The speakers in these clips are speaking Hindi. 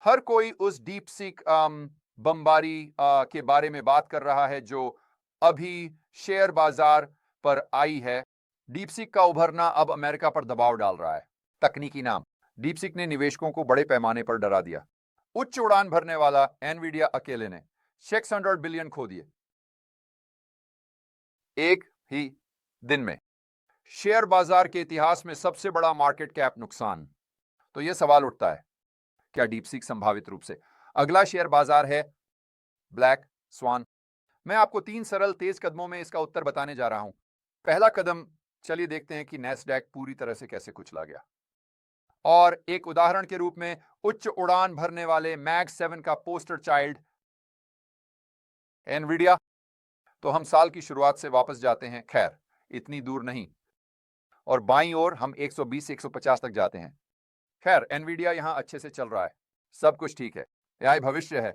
हर कोई उस डीप सीक बमबारी के बारे में बात कर रहा है जो अभी शेयर बाजार पर आई है। डीप सीक का उभरना अब अमेरिका पर दबाव डाल रहा है। तकनीकी नाम डीप सीक ने निवेशकों को बड़े पैमाने पर डरा दिया। उच्च उड़ान भरने वाला एनवीडिया अकेले ने 600 बिलियन खो दिए एक ही दिन में। शेयर बाजार के इतिहास में सबसे बड़ा मार्केट कैप नुकसान। तो यह सवाल उठता है, क्या डीप सीक संभावित रूप से अगला शेयर बाजार है ब्लैक स्वान? मैं आपको 3 सरल तेज कदमों में इसका उत्तर बताने जा रहा हूं। पहला कदम, चलिए देखते हैं कि नैस्डैक पूरी तरह से कैसे कुचला गया। और एक उदाहरण के रूप में उच्च उड़ान भरने वाले मैग 7 का पोस्टर चाइल्ड एनवीडिया। तो हम साल की शुरुआत से वापस जाते हैं, खैर इतनी दूर नहीं, और बाईं ओर हम 120 से 150 तक जाते हैं। खैर एनवीडिया यहां अच्छे से चल रहा है, सब कुछ ठीक है, यह भविष्य है।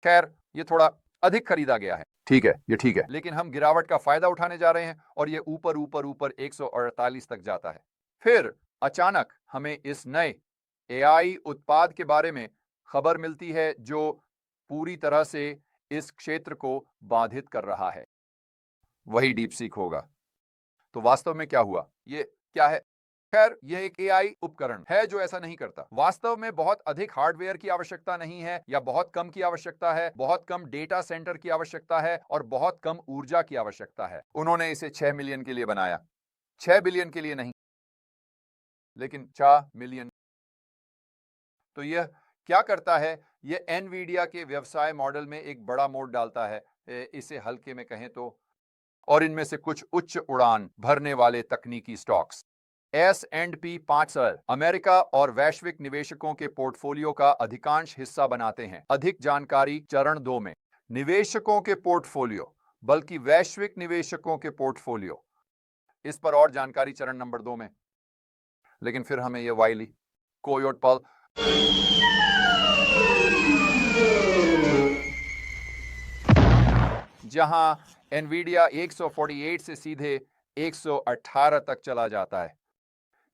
खैर ये थोड़ा अधिक खरीदा गया है, ठीक है, ये ठीक है, लेकिन हम गिरावट का फायदा उठाने जा रहे हैं और ये ऊपर ऊपर ऊपर 148 तक जाता है। फिर अचानक हमें इस नए एआई उत्पाद के बारे में खबर मिलती है जो पूरी तरह से इस क्षेत्र को बाधित कर रहा है। वही डीप सीक होगा। तो वास्तव में क्या हुआ, ये क्या है? खैर यह एक एआई उपकरण है जो ऐसा नहीं करता। वास्तव में बहुत अधिक हार्डवेयर की आवश्यकता नहीं है, या बहुत कम की आवश्यकता है, बहुत कम डेटा सेंटर की आवश्यकता है और बहुत कम ऊर्जा की आवश्यकता है। उन्होंने इसे 6 मिलियन के लिए बनाया, 6 बिलियन के लिए नहीं, लेकिन 4 मिलियन। तो यह क्या करता है? यह एनवीडिया के व्यवसाय मॉडल में एक बड़ा मोड़ डालता है, इसे हल्के में कहें तो। और इनमें से कुछ उच्च उड़ान भरने वाले तकनीकी स्टॉक्स S&P 500 अमेरिका और वैश्विक निवेशकों के पोर्टफोलियो का अधिकांश हिस्सा बनाते हैं। अधिक जानकारी चरण 2 में। निवेशकों के पोर्टफोलियो, बल्कि वैश्विक निवेशकों के पोर्टफोलियो, इस पर और जानकारी चरण नंबर 2 में। लेकिन फिर हमें यह वाइली कोयोट पल जहां एनवीडिया 148 से सीधे 118 तक चला जाता है।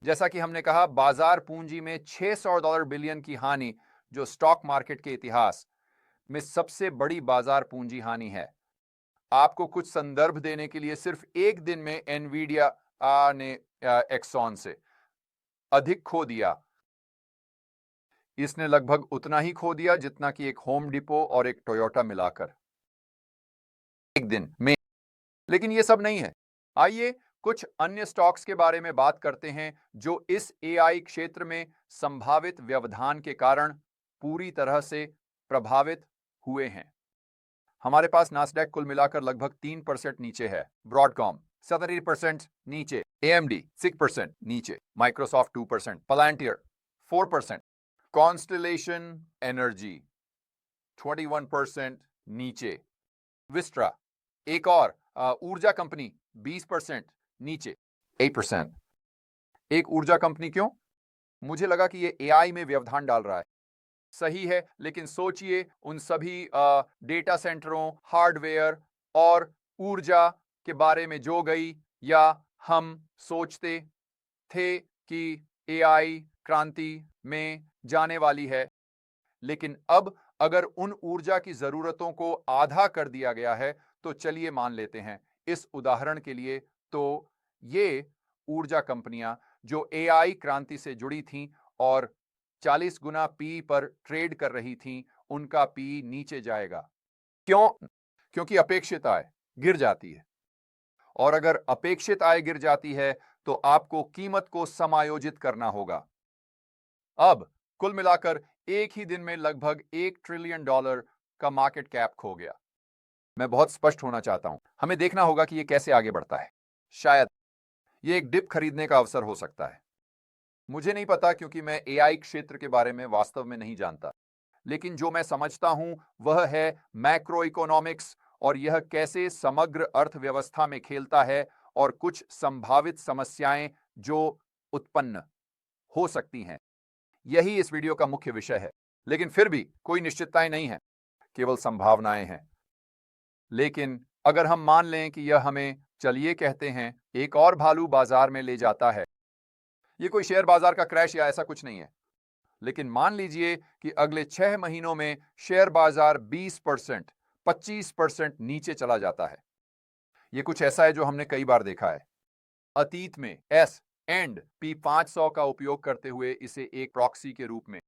जैसा कि हमने कहा, बाजार पूंजी में $600 बिलियन की हानि, जो स्टॉक मार्केट के इतिहास में सबसे बड़ी बाजार पूंजी हानि है। आपको कुछ संदर्भ देने के लिए, सिर्फ एक दिन में एनवीडिया ने एक्सॉन से अधिक खो दिया। इसने लगभग उतना ही खो दिया जितना कि एक होम डिपो और एक टोयोटा मिलाकर एक दिन में। लेकिन यह सब नहीं है। आइए कुछ अन्य स्टॉक्स के बारे में बात करते हैं जो इस एआई क्षेत्र में संभावित व्यवधान के कारण पूरी तरह से प्रभावित हुए हैं। हमारे पास नास्डैक कुल मिलाकर लगभग 3% नीचे है, ब्रॉडकॉम 70% नीचे, AMD 6% नीचे, माइक्रोसॉफ्ट 2%, पलांटियर 4%, कॉन्स्टेलेशन एनर्जी 21% नीचे, विस्ट्रा एक और ऊर्जा कंपनी 20% नीचे, 8%। एक ऊर्जा कंपनी क्यों? मुझे लगा कि ये एआई में व्यवधान डाल रहा है। सही है, लेकिन सोचिए उन सभी डेटा सेंटरों, हार्डवेयर और ऊर्जा के बारे में जो गई, या हम सोचते थे कि एआई क्रांति में जाने वाली है। लेकिन अब अगर उन ऊर्जा की जरूरतों को आधा कर दिया गया है, तो चलिए मान लेते हैं इस उदाहरण के लिए, तो ये ऊर्जा कंपनियां जो एआई क्रांति से जुड़ी थीं और 40 गुना पी पर ट्रेड कर रही थीं, उनका पी नीचे जाएगा। क्यों? क्योंकि अपेक्षित आय गिर जाती है, और अगर अपेक्षित आय गिर जाती है तो आपको कीमत को समायोजित करना होगा। अब कुल मिलाकर एक ही दिन में लगभग $1 ट्रिलियन का मार्केट कैप खो गया। मैं बहुत स्पष्ट होना चाहता हूं, हमें देखना होगा कि यह कैसे आगे बढ़ता है। शायद यह एक डिप खरीदने का अवसर हो सकता है। मुझे नहीं पता, क्योंकि मैं एआई क्षेत्र के बारे में वास्तव में नहीं जानता। लेकिन जो मैं समझता हूं वह है मैक्रो इकोनॉमिक्स, और यह कैसे समग्र अर्थव्यवस्था में खेलता है, और कुछ संभावित समस्याएं जो उत्पन्न हो सकती हैं। यही इस वीडियो का मुख्य विषय है। लेकिन फिर भी कोई निश्चितताएं नहीं है, केवल संभावनाएं हैं। लेकिन अगर हम मान लें कि यह हमें, चलिए कहते हैं, एक और भालू बाजार में ले जाता है। यह कोई शेयर बाजार का क्रैश या ऐसा कुछ नहीं है, लेकिन मान लीजिए कि अगले 6 महीनों में शेयर बाजार 20%, 25% नीचे चला जाता है। यह कुछ ऐसा है जो हमने कई बार देखा है। अतीत में S&P 500 का उपयोग करते हुए इसे एक प्रॉक्सी के रूप में।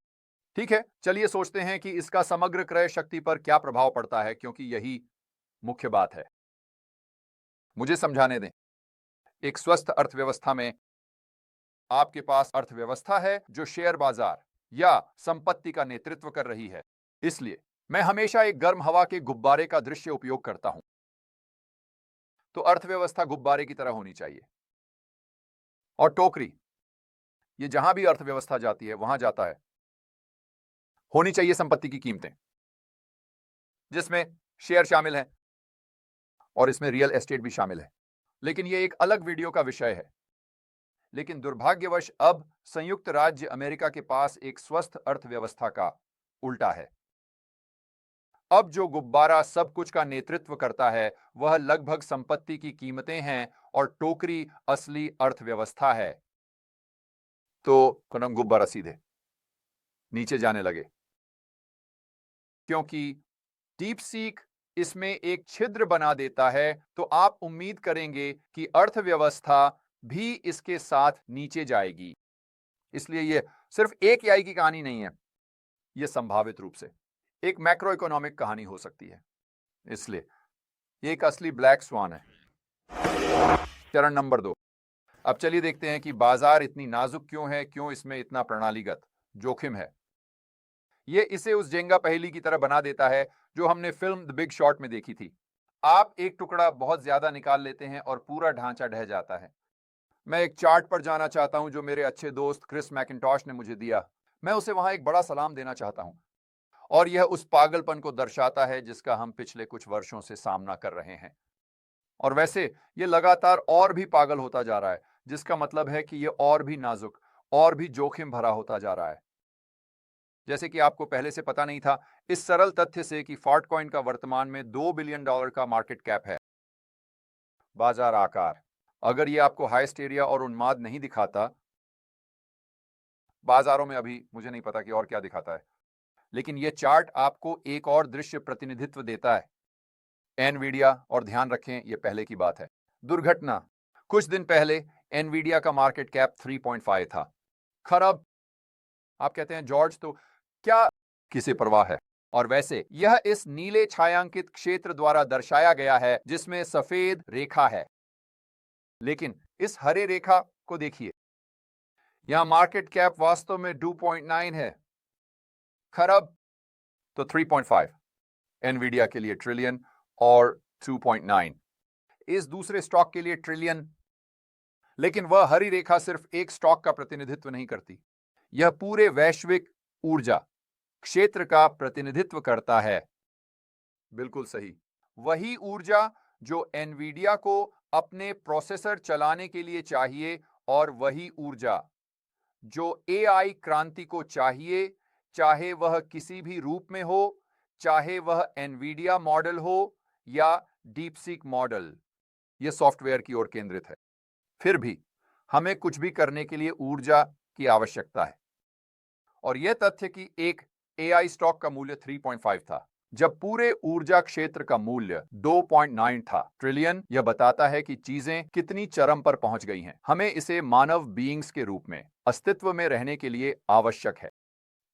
ठीक है, चलिए सोचते हैं कि इसका समग्र क्रय शक्ति पर क्या प्रभाव पड़ता है, क्योंकि यही मुख्य बात है। मुझे समझाने दें। एक स्वस्थ अर्थव्यवस्था में आपके पास अर्थव्यवस्था है जो शेयर बाजार या संपत्ति का नेतृत्व कर रही है। इसलिए मैं हमेशा एक गर्म हवा के गुब्बारे का दृश्य उपयोग करता हूं। तो अर्थव्यवस्था गुब्बारे की तरह होनी चाहिए और टोकरी, ये जहां भी अर्थव्यवस्था जाती है वहां जाता है। होनी चाहिए संपत्ति की कीमतें, जिसमें शेयर शामिल है और इसमें रियल एस्टेट भी शामिल है। लेकिन यह एक अलग वीडियो का विषय है। लेकिन दुर्भाग्यवश अब संयुक्त राज्य अमेरिका के पास एक स्वस्थ अर्थव्यवस्था का उल्टा है। अब जो गुब्बारा सब कुछ का नेतृत्व करता है वह लगभग संपत्ति की कीमतें हैं और टोकरी असली अर्थव्यवस्था है। तो कदम गुब्बारा सीधे नीचे जाने लगे, क्योंकि डीप सीक इसमें एक छिद्र बना देता है। तो आप उम्मीद करेंगे कि अर्थव्यवस्था भी इसके साथ नीचे जाएगी। इसलिए यह सिर्फ एक एआई की कहानी नहीं है, यह संभावित रूप से एक मैक्रो इकोनॉमिक कहानी हो सकती है। इसलिए यह एक असली ब्लैक स्वान है। चरण नंबर 2। अब चलिए देखते हैं कि बाजार इतनी नाजुक क्यों है, क्यों इसमें इतना प्रणालीगत जोखिम है। यह इसे उस जेंगा पहेली की तरह बना देता है जो हमने फिल्म द बिग शॉर्ट में देखी थी। आप एक टुकड़ा बहुत ज्यादा निकाल लेते हैं और पूरा ढांचा ढह जाता है। मैं एक चार्ट पर जाना चाहता हूं जो मेरे अच्छे दोस्त क्रिस मैकिन्टॉश ने मुझे दिया। मैं उसे वहां एक बड़ा सलाम देना चाहता हूं, और यह उस पागलपन को दर्शाता है जिसका हम पिछले कुछ वर्षों से सामना कर रहे हैं। और वैसे यह लगातार और भी पागल होता जा रहा है, जिसका मतलब है कि यह और भी नाजुक और भी जोखिम भरा होता जा रहा है। जैसे कि आपको पहले से पता नहीं था, इस सरल तथ्य से कि फॉर्टकॉइन का वर्तमान में $2 बिलियन का मार्केट कैप है। बाजार आकार, अगर यह आपको हाइस्टेरिया और उन्माद नहीं दिखाता, बाजारों में अभी मुझे नहीं पता कि और क्या दिखाता है, लेकिन यह चार्ट आपको एक और दृश्य प्रतिनिधित्व देता है। एनवीडिया, और ध्यान रखें यह पहले की बात है। दुर्घटना, कुछ दिन पहले एनवीडिया का मार्केट कैप 3.5 था खरब। आप कहते हैं जॉर्ज, तो क्या किसे परवाह है? और वैसे यह इस नीले छायांकित क्षेत्र द्वारा दर्शाया गया है जिसमें सफेद रेखा है। लेकिन इस हरे रेखा को देखिए, यहां मार्केट कैप वास्तव में 2.9 है खरब, तो 3.5 एनवीडिया के लिए ट्रिलियन और 2.9 इस दूसरे स्टॉक के लिए ट्रिलियन। लेकिन वह हरी रेखा सिर्फ एक स्टॉक का प्रतिनिधित्व नहीं करती, यह पूरे वैश्विक ऊर्जा क्षेत्र का प्रतिनिधित्व करता है। बिल्कुल सही, वही ऊर्जा जो एनवीडिया को अपने प्रोसेसर चलाने के लिए चाहिए, और वही ऊर्जा जो एआई क्रांति को चाहिए, चाहे वह किसी भी रूप में हो, चाहे वह एनवीडिया मॉडल हो या डीपसीक मॉडल। यह सॉफ्टवेयर की ओर केंद्रित है। फिर भी हमें कुछ भी करने के लिए ऊर्जा की आवश्यकता है। और यह तथ्य कि एक एआई स्टॉक का मूल्य 3.5 था जब पूरे ऊर्जा क्षेत्र का मूल्य 2.9 था ट्रिलियन, यह बताता है कि चीजें कितनी चरम पर पहुंच गई हैं। हमें इसे मानव बीइंग्स के रूप में अस्तित्व में रहने के लिए आवश्यक है।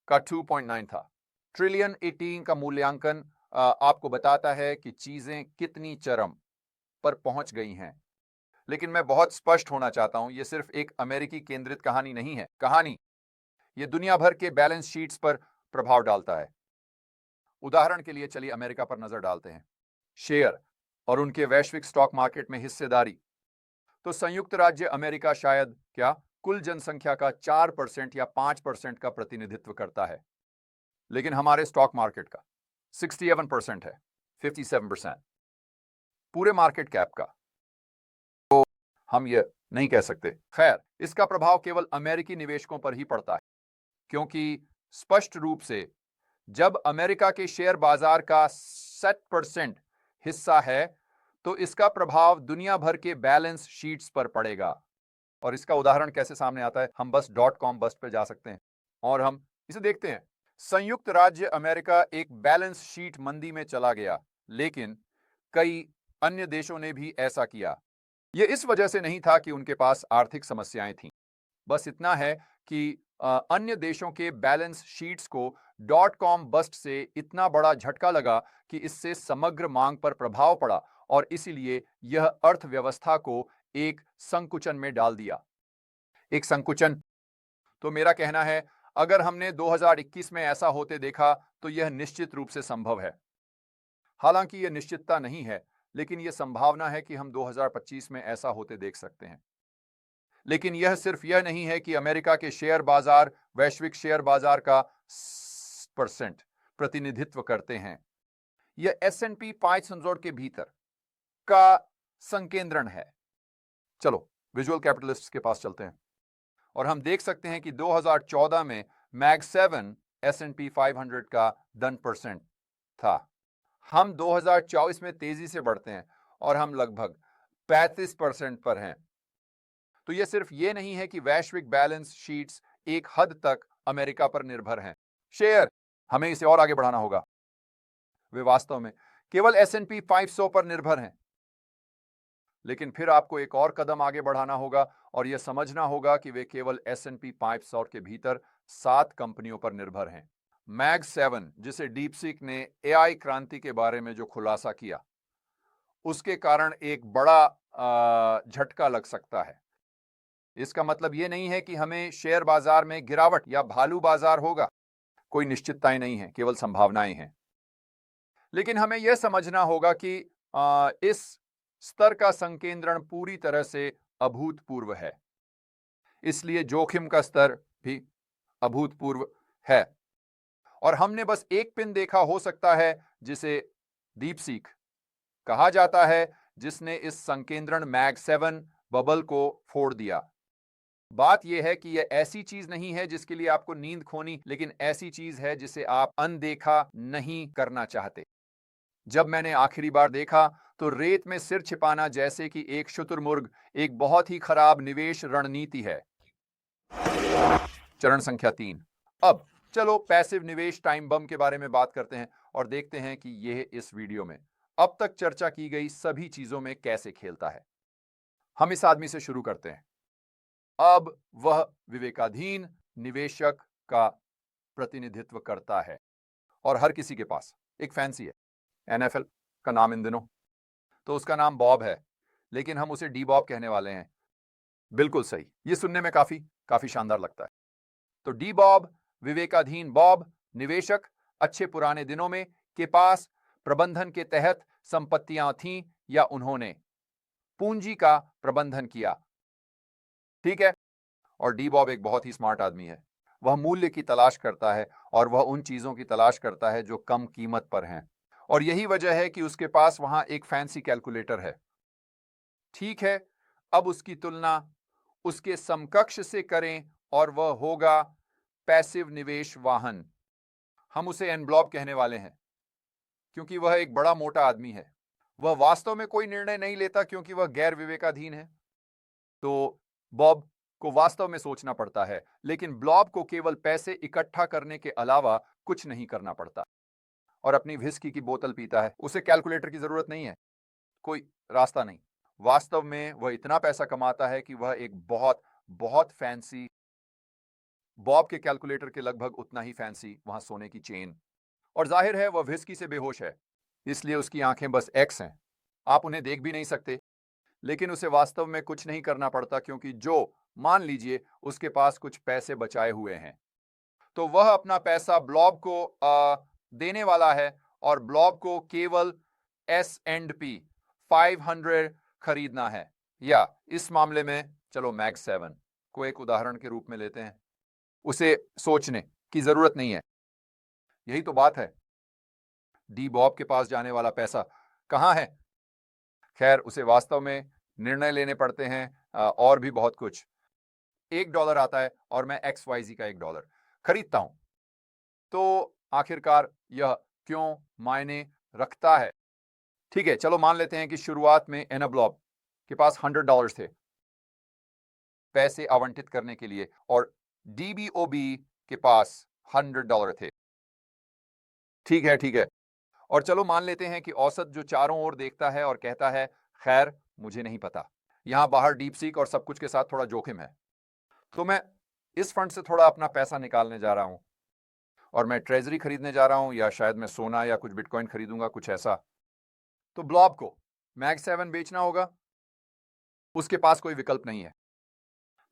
का 2.9 था ट्रिलियन 18 का मूल्यांकन आपको बताता है कि चीजें कितनी चरम पर पहुंच गई हैं। लेकिन मैं बहुत स्पष्ट होना चाहता हूं, यह सिर्फ एक अमेरिकी केंद्रित कहानी नहीं है। कहानी यह दुनिया भर के बैलेंस शीट्स पर प्रभाव डालता है। उदाहरण के लिए चलिए अमेरिका पर नजर डालते हैं। शेयर और उनके वैश्विक स्टॉक मार्केट में हिस्सेदारी। तो संयुक्त राज्य अमेरिका शायद क्या कुल जनसंख्या का 4% या 5% का प्रतिनिधित्व करता है, लेकिन हमारे स्टॉक मार्केट का 67% है, 57% पूरे मार्केट कैप का। तो हम यह नहीं कह सकते। खैर, इसका प्रभाव केवल अमेरिकी निवेशकों पर ही पड़ता है, क्योंकि स्पष्ट रूप से जब अमेरिका के शेयर बाजार का 60% हिस्सा है, तो इसका प्रभाव दुनिया भर के बैलेंस शीट्स पर पड़ेगा। और इसका उदाहरण कैसे सामने आता है? हम बस .com बस्ट पे जा सकते हैं और हम इसे देखते हैं। संयुक्त राज्य अमेरिका एक बैलेंस शीट मंदी में चला गया, लेकिन कई अन्य देशों ने भी ऐसा किया। यह इस वजह से नहीं था कि उनके पास आर्थिक समस्याएं थीं। बस इतना है कि अन्य देशों के बैलेंस शीट्स को डॉट कॉम बस्ट से इतना बड़ा झटका लगा कि इससे समग्र मांग पर प्रभाव पड़ा और इसीलिए यह अर्थव्यवस्था को एक संकुचन में डाल दिया। एक संकुचन, तो मेरा कहना है, अगर हमने 2021 में ऐसा होते देखा तो यह निश्चित रूप से संभव है। हालांकि यह निश्चितता नहीं है, लेकिन यह संभावना है कि हम 2025 में ऐसा होते देख सकते हैं। लेकिन यह सिर्फ यह नहीं है कि अमेरिका के शेयर बाजार वैश्विक शेयर बाजार का % प्रतिनिधित्व करते हैं। यह S&P 500 के भीतर का संकेंद्रण है। चलो विजुअल कैपिटलिस्ट्स के पास चलते हैं और हम देख सकते हैं कि 2014 में मैग 7 S&P 500 का 10% था। हम 2024 में तेजी से बढ़ते हैं और हम लगभग 35% पर हैं। तो यह सिर्फ ये नहीं है कि वैश्विक बैलेंस शीट्स एक हद तक अमेरिका पर निर्भर हैं। शेयर, हमें इसे और आगे बढ़ाना होगा। वे वास्तव में केवल S&P 500 पर निर्भर हैं। लेकिन फिर आपको एक और कदम आगे बढ़ाना होगा और यह समझना होगा कि वे केवल S&P 500 के भीतर 7 कंपनियों पर निर्भर हैं। मैग 7, जिसे डीपसीक ने AI क्रांति के बारे में जो खुलासा किया, उसके कारण एक बड़ा झटका लग सकता है। इसका मतलब यह नहीं है कि हमें शेयर बाजार में गिरावट या भालू बाजार होगा। कोई निश्चितताएं नहीं है, केवल संभावनाएं हैं। लेकिन हमें यह समझना होगा कि इस स्तर का संकेंद्रण पूरी तरह से अभूतपूर्व है, इसलिए जोखिम का स्तर भी अभूतपूर्व है। और हमने बस एक पिन देखा हो सकता है जिसे डीपसीक कहा जाता है, जिसने इस संकेंद्रण मैग 7 बबल को फोड़ दिया। बात यह है कि यह ऐसी चीज नहीं है जिसके लिए आपको नींद खोनी, लेकिन ऐसी चीज है जिसे आप अनदेखा नहीं करना चाहते। जब मैंने आखिरी बार देखा तो रेत में सिर छिपाना जैसे कि एक शुतुरमुर्ग एक बहुत ही खराब निवेश रणनीति है। चरण संख्या 3। अब चलो पैसिव निवेश टाइम बम के बारे में बात करते हैं और देखते हैं कि यह इस वीडियो में अब तक चर्चा की गई सभी चीजों में कैसे खेलता है। हम इस आदमी से शुरू करते हैं। अब वह विवेकाधीन निवेशक का प्रतिनिधित्व करता है और हर किसी के पास एक फैंसी है। NFL का नाम इन दिनों, तो उसका नाम बॉब है, लेकिन हम उसे डी बॉब कहने वाले हैं। बिल्कुल सही, ये सुनने में काफी शानदार लगता है। तो डी बॉब, विवेकाधीन बॉब, निवेशक, अच्छे पुराने दिनों में के पास प्रबंधन के तहत संपत्तियां थीं या उन्होंने पूंजी का प्रबंधन किया। ठीक है। और डी बॉब एक बहुत ही स्मार्ट आदमी है। वह मूल्य की तलाश करता है और वह उन चीजों की तलाश करता है जो कम कीमत पर हैं, और यही वजह है कि उसके पास वहां एक फैंसी कैलकुलेटर है। ठीक है, अब उसकी तुलना उसके समकक्ष से करें और वह होगा पैसिव निवेश वाहन। हम उसे एनब्लॉब कहने वाले हैं क्योंकि वह एक बड़ा मोटा आदमी है। वह वास्तव में कोई निर्णय नहीं लेता क्योंकि वह गैर विवेकाधीन है। तो बॉब को वास्तव में सोचना पड़ता है, लेकिन ब्लॉब को केवल पैसे इकट्ठा करने के अलावा कुछ नहीं करना पड़ता और अपनी व्हिस्की की बोतल पीता है। उसे कैलकुलेटर की जरूरत नहीं है, कोई रास्ता नहीं। वास्तव में वह इतना पैसा कमाता है कि वह एक बहुत बहुत फैंसी, बॉब के कैलकुलेटर के लगभग उतना ही फैंसी वहां सोने की चेन, और जाहिर है वह व्हिस्की से बेहोश है, इसलिए उसकी आंखें बस एक्स हैं। आप उन्हें देख भी नहीं सकते, लेकिन उसे वास्तव में कुछ नहीं करना पड़ता क्योंकि जो मान लीजिए उसके पास कुछ पैसे बचाए हुए हैं, तो वह अपना पैसा ब्लॉब को देने वाला है और ब्लॉब को केवल S&P 500 खरीदना है। या इस मामले में चलो मैग 7 को एक उदाहरण के रूप में लेते हैं। उसे सोचने की जरूरत नहीं है। यही तो बात है, डी बॉब के पास जाने वाला पैसा कहां है? खैर, उसे वास्तव में निर्णय लेने पड़ते हैं और भी बहुत कुछ। $1 आता है और मैं XYZ का $1 खरीदता हूं, तो आखिरकार यह क्यों मायने रखता है? ठीक है, चलो मान लेते हैं कि शुरुआत में एनाब्लॉब के पास $100 थे पैसे आवंटित करने के लिए और DBOB के पास $100 थे। ठीक है, ठीक है। और चलो मान लेते हैं कि औसत जो चारों ओर देखता है और कहता है, खैर मुझे नहीं पता, यहां बाहर डीप सीक और सब कुछ के साथ थोड़ा जोखिम है, तो मैं इस फंड से थोड़ा अपना पैसा निकालने जा रहा हूं और मैं ट्रेजरी खरीदने जा रहा हूं, या शायद मैं सोना या कुछ बिटकॉइन खरीदूंगा, कुछ ऐसा। तो ब्लॉब को मैग 7 बेचना होगा, उसके पास कोई विकल्प नहीं है।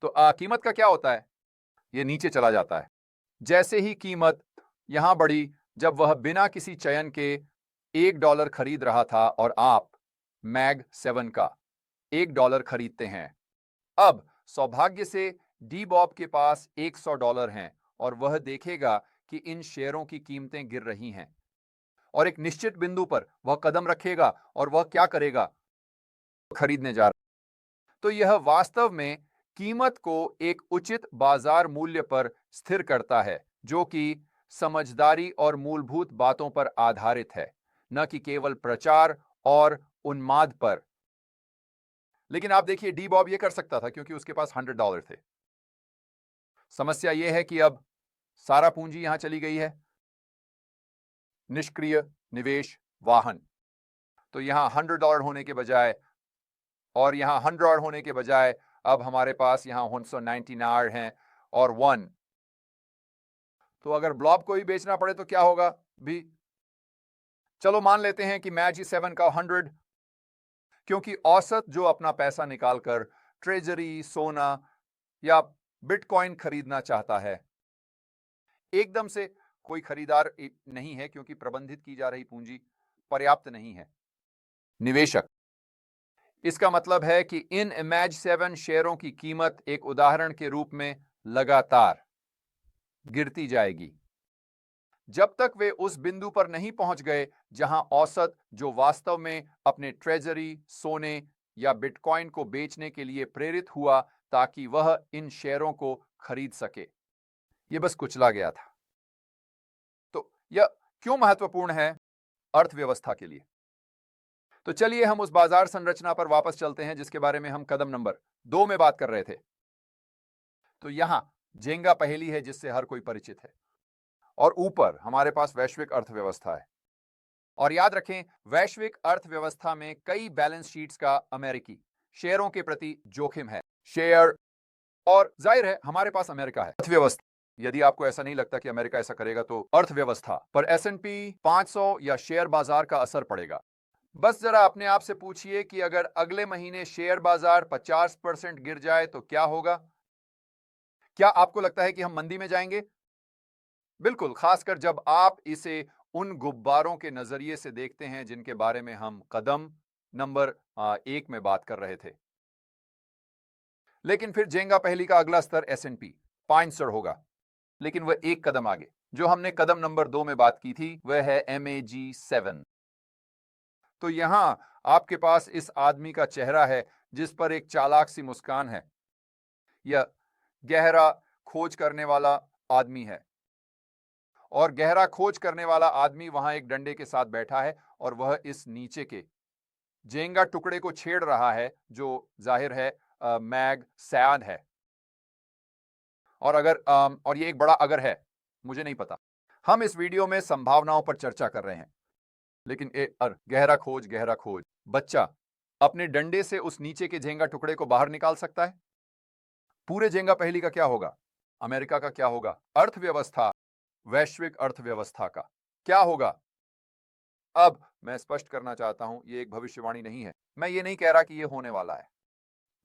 तो कीमत का क्या होता है? ये नीचे चला जाता है। जैसे ही कीमत यहां बढ़ी, जब वह बिना किसी चयन के $1 खरीद रहा था और आप मैग 7 का $1 खरीदते हैं, अब सौभाग्य से डी बॉब के पास $100 हैं और वह देखेगा कि इन शेयरों की कीमतें गिर रही हैं और एक निश्चित बिंदु पर वह कदम रखेगा और वह क्या करेगा? खरीदने जा रहा है। तो यह वास्तव में कीमत को एक उचित बाजार मूल्य पर स्थिर करता है, जो कि समझदारी और मूलभूत बातों पर आधारित है, न कि केवल प्रचार और उन्माद पर। लेकिन आप देखिए, डी बॉब ये कर सकता था क्योंकि उसके पास $100 थे। समस्या यह है कि अब सारा पूंजी यहां चली गई है, निष्क्रिय निवेश वाहन। तो यहां $100 होने के बजाय और यहां $100 होने के बजाय अब हमारे पास यहां 199 हैं और 1। तो अगर ब्लॉब को ही बेचना पड़े तो क्या होगा भी? चलो मान लेते हैं कि मैजी 7 का 100, क्योंकि औसत जो अपना पैसा निकालकर ट्रेजरी, सोना या बिटकॉइन खरीदना चाहता है, एकदम से कोई खरीदार नहीं है क्योंकि प्रबंधित की जा रही पूंजी पर्याप्त नहीं है। निवेशक, इसका मतलब है कि इन मैज 7 शेयरों की कीमत एक उदाहरण के रूप में लगातार गिरती जाएगी जब तक वे उस बिंदु पर नहीं पहुंच गए जहां औसत जो वास्तव में अपने ट्रेजरी, सोने या बिटकॉइन को बेचने के लिए प्रेरित हुआ ताकि वह इन शेयरों को खरीद सके। यह बस कुचला गया था। तो यह क्यों महत्वपूर्ण है अर्थव्यवस्था के लिए? तो चलिए हम उस बाजार संरचना पर वापस चलते हैं जिसके बारे में हम कदम नंबर 2 में बात कर रहे थे। तो यहां जेंगा पहेली है जिससे हर कोई परिचित है, और ऊपर हमारे पास वैश्विक अर्थव्यवस्था है। और याद रखें, वैश्विक अर्थव्यवस्था में कई बैलेंस शीट्स का अमेरिकी शेयरों के प्रति जोखिम है। शेयर, और जाहिर है हमारे पास अमेरिका है। अर्थव्यवस्था, यदि आपको ऐसा नहीं लगता कि अमेरिका ऐसा करेगा तो अर्थव्यवस्था पर S&P 500 या शेयर बाजार का असर पड़ेगा। बस जरा अपने आप से पूछिए कि अगर अगले महीने शेयर बाजार 50% गिर जाए तो क्या होगा? क्या आपको लगता है कि हम मंदी में जाएंगे? बिल्कुल, खासकर जब आप इसे उन गुब्बारों के नजरिए से देखते हैं जिनके बारे में हम कदम नंबर 1 में बात कर रहे थे। लेकिन फिर जेंगा पहेली का अगला स्तर S&P 500 होगा, लेकिन वह एक कदम आगे। जो हमने कदम नंबर 2 में बात की थी वह है MAG 7। तो यहां आपके पास इस आदमी का चेहरा है जिस पर एक चालाक सी मुस्कान है। यह गहरा खोज करने वाला आदमी है, और गहरा खोज करने वाला आदमी वहां एक डंडे के साथ बैठा है और वह इस नीचे के जेंगा टुकड़े को छेड़ रहा है जो जाहिर है मैग सैद है। और ये एक बड़ा अगर है, मुझे नहीं पता। हम इस वीडियो में संभावनाओं पर चर्चा कर रहे हैं, लेकिन गहरा खोज बच्चा अपने डंडे से उस नीचे के झेंगा टुकड़े को बाहर निकाल सकता है? पूरे झेंगा पहेली का क्या होगा? अमेरिका का क्या होगा? अर्थव्यवस्था, वैश्विक अर्थव्यवस्था का क्या होगा? अब मैं स्पष्ट करना चाहता हूं, यह एक भविष्यवाणी नहीं है। मैं ये नहीं कह रहा कि यह होने वाला है।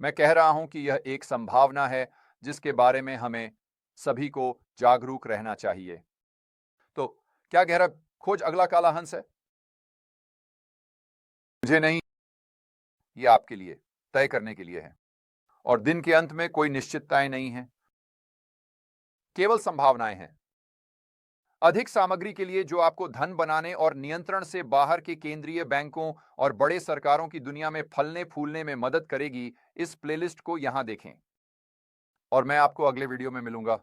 मैं कह रहा हूं कि यह एक संभावना है जिसके बारे में हमें सभी को जागरूक रहना चाहिए। तो क्या गहरा खोज अगला काला हंस है? मुझे नहीं, यह आपके लिए तय करने के लिए है। और दिन के अंत में कोई निश्चितताएं नहीं है, केवल संभावनाएं हैं। अधिक सामग्री के लिए जो आपको धन बनाने और नियंत्रण से बाहर के केंद्रीय बैंकों और बड़े सरकारों की दुनिया में फलने फूलने में मदद करेगी, इस प्लेलिस्ट को यहां देखें। और मैं आपको अगले वीडियो में मिलूंगा।